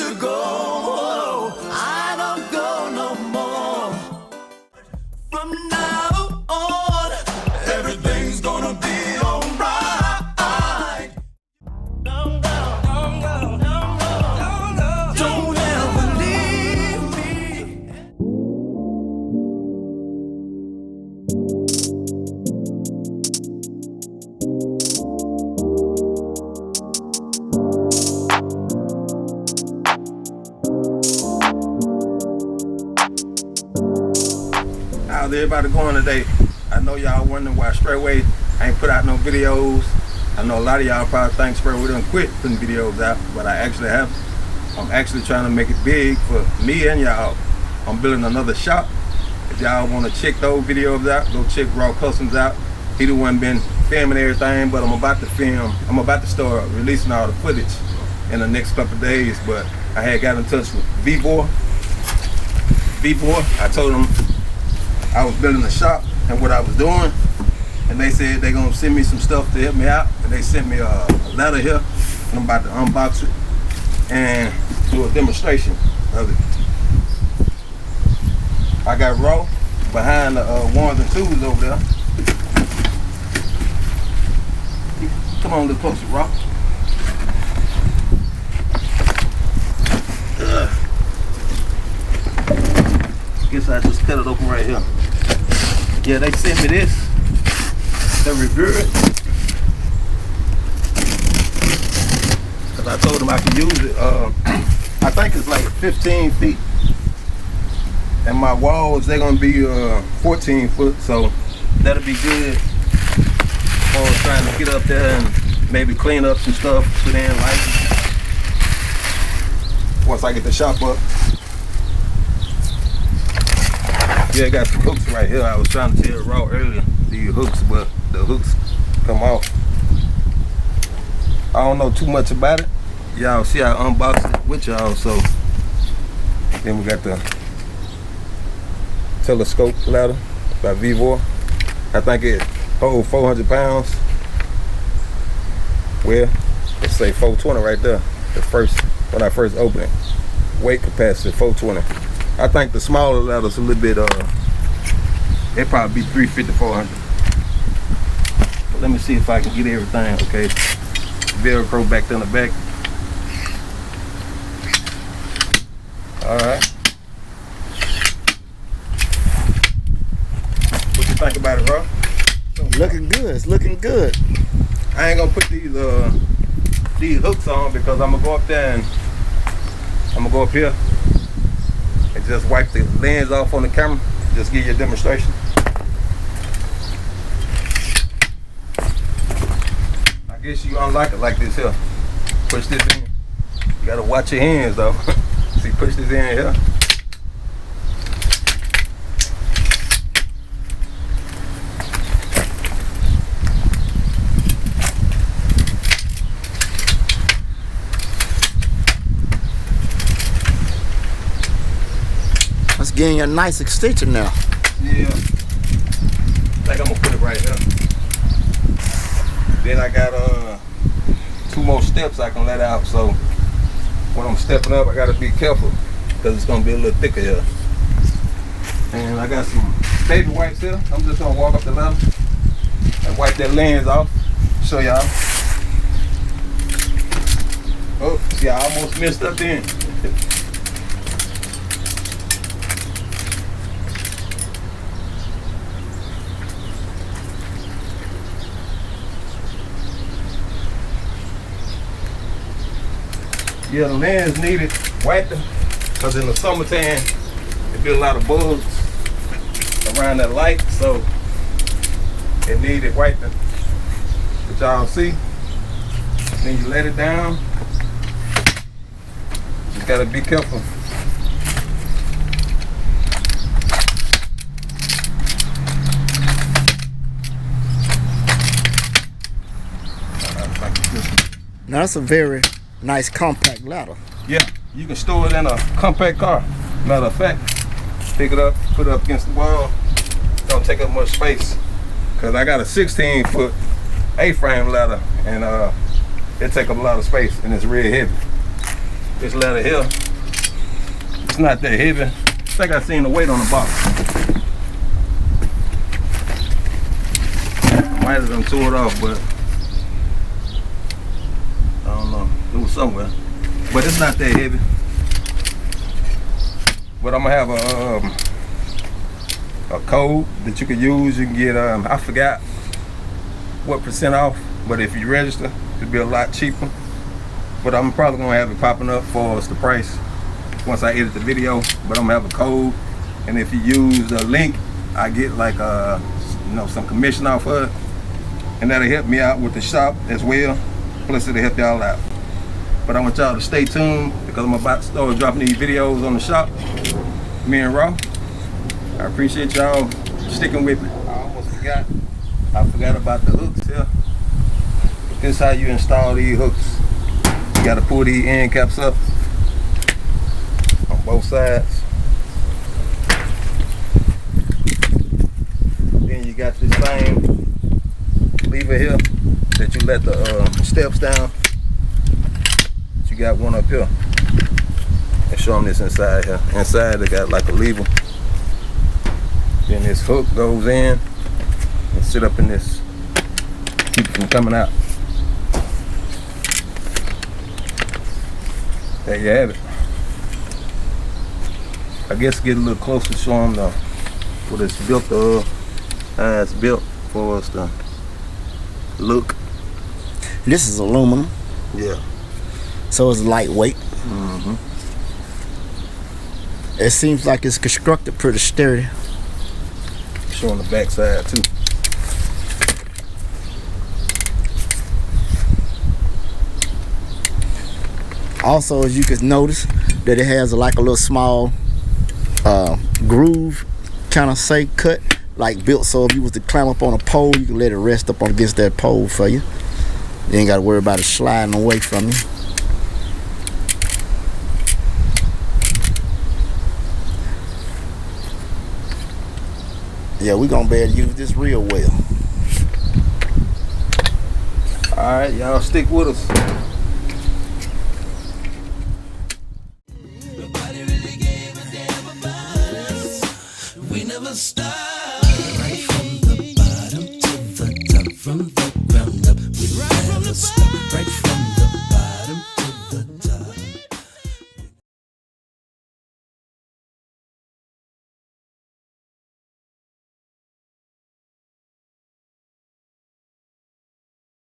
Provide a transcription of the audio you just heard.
to go. I don't go no more. From now on, everything's gonna be alright. Don't go, don't go, don't go, don't go. Don't ever leave me. How's everybody going today? I know y'all wondering why SprayWay ain't put out no videos. I know a lot of y'all probably think SprayWay done quit putting videos out, but I actually have. I'm actually trying to make it big for me and y'all. I'm building another shop. If y'all want to check those videos out, go check RetractCustoms out. He the one been filming everything, but I'm about to start releasing all the footage in the next couple of days. But I had got in touch with Vevor. I told them I was building a shop and what I was doing, and they said they're gonna send me some stuff to help me out, and they sent me a letter here, and I'm about to unbox it and do a demonstration of it. I got raw behind the ones and twos over there. Come on a little closer, raw. Guess I just cut it open right here. Yeah, they sent me this. They reviewed it. Cause I told them I could use it. I think it's like 15 feet. And my walls, they're gonna be 14 foot, so that'll be good for trying to get up there and maybe clean up some stuff, put in lights. Once I get the shop up. Yeah, I got some hooks right here. I was trying to tell Raw earlier, these hooks, but the hooks come off. I don't know too much about it. Y'all see I unboxed it with y'all, so then we got the Telescopic ladder by Vevor. I think it holds 400 pounds. Well, it say 420 right there. When I first opened it. Weight capacity 420. I think the smaller ladder's a little bit, it'd probably be 350, 400. But let me see if I can get everything, okay. Velcro back down the back. All right. What you think about it, Rob? Looking good, it's looking good. I ain't gonna put these hooks on because I'm gonna go up there and I'm gonna go up here and just wipe the lens off on the camera. Just give you a demonstration. I guess you unlock it like this here. Push this in. You gotta watch your hands though. See, push this in here. That's getting a nice extension now. Yeah. I think I'm gonna put it right here. Then I got 2 more steps I can let out, so when I'm stepping up I gotta be careful because it's gonna be a little thicker here. And I got some baby wipes here. I'm just gonna walk up the ladder and wipe that lens off. Show y'all. Oh, see, I almost messed up then. Yeah, the lens needed wiping because in the summertime there be a lot of bugs around that light, so it needed wiping. But y'all see, then you let it down. Just gotta be careful. Now that's a very nice compact ladder. Yeah, you can store it in a compact car. Matter of fact, pick it up, put it up against the wall. Don't take up much space. Cause I got a 16-foot A-frame ladder and it take up a lot of space and it's real heavy. This leather here, it's not that heavy. I think I seen the weight on the box. Might have done tore it off, but I don't know. It was somewhere. But it's not that heavy. But I'm gonna have a code that you can use. You can get I forgot what % off, but if you register, it'll be a lot cheaper. But I'm probably gonna have it popping up for us the price once I edit the video. But I'm gonna have a code, and if you use the link, I get like some commission off of it, and that'll help me out with the shop as well. Plus it'll help y'all out. But I want y'all to stay tuned because I'm about to start dropping these videos on the shop. Me and Raw. I appreciate y'all sticking with me. I almost forgot. I forgot about the hooks here. This is how you install these hooks. You gotta pull these end caps up on both sides. Then you got this same lever here that you let the steps down. You got one up here. And show them this inside here. Inside they got like a lever. Then this hook goes in and sit up in this. Keep it from coming out. There you have it. I guess get a little closer, show them what it's built of, how it's built for us to look. This is aluminum. Yeah. So it's lightweight. Mm-hmm. It seems like it's constructed pretty sturdy. Showing the back side too. Also, as you can notice, that it has like a little small groove, kind of say cut, like built so if you was to climb up on a pole, you can let it rest up against that pole for you. You ain't got to worry about it sliding away from you. Yeah, we're gonna be able to use this real well. Alright, y'all stick with us. Nobody really gave a damn about us. We never stopped.